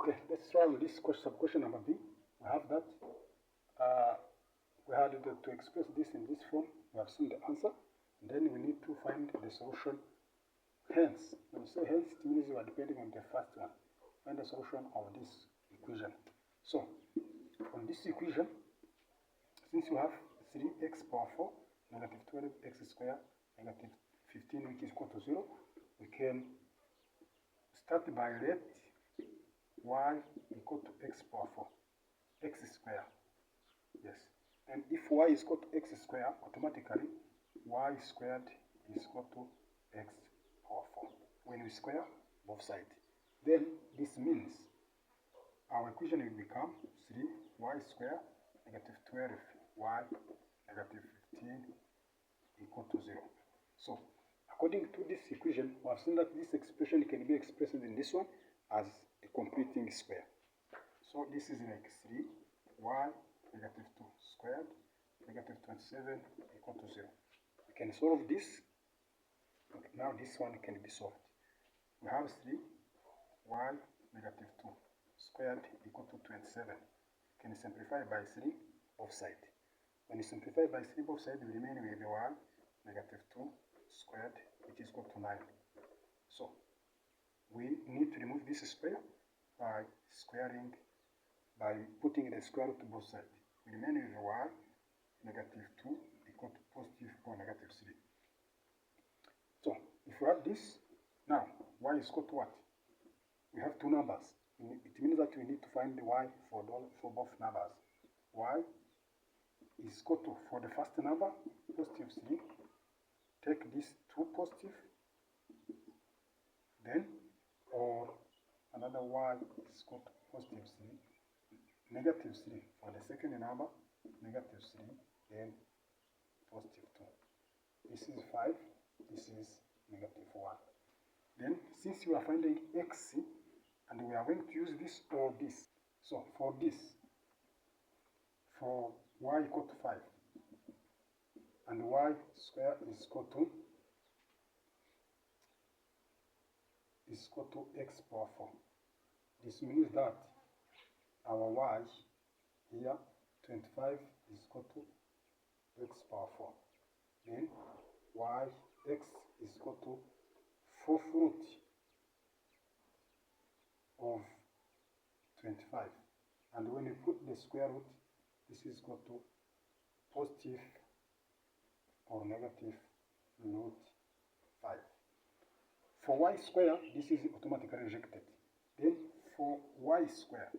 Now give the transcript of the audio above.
Okay, let's try with this question number B. We have that we had to express this in this form. We have seen the answer. And then we need to find the solution. Hence, when you say hence, it means you are depending on the first one. Find the solution of this equation. So, on this equation, since you have 3x power 4, negative 12x squared, negative 15, which is equal to 0, we can start by let y equal to x power 4, x squared. Yes. And if y is equal to x squared, automatically y squared is equal to x power 4. When we square both sides, then this means our equation will become 3y squared negative 12y negative 15 equal to 0. So, according to this equation, we have seen that this expression can be expressed in this one as a completing square. So, this is like 3y negative 2 squared negative 27 equal to 0. We can solve this. Okay, now this one can be solved. We have 3y negative 2 squared equal to 27. You can simplify by 3 both sides. When you simplify by 3 both sides, we remain with the 1 negative 2 squared, which is equal to 9. So, we need to remove this square by putting the square root to both sides. We remain with 1 negative 2 equal to positive 4 negative 3. So, if we add this, now y is equal to what? We have two numbers. It means that we need to find the y for both numbers. Y is equal to, for the first number, positive 3. Take this 2 positive, then, or another y is equal to positive 3, negative 3 for the second number, negative 3, then positive 2. This is 5, this is negative 1. Then, since we are finding x, and we are going to use this or this. So, for this, for y equal to 5, and y square is equal to x power 4. This means that our y here, 25, is equal to x power 4. Then x is equal to 4th root of 25. And when you put the square root, this is equal to positive or negative root 5. For y square, this is automatically rejected. Then for y square,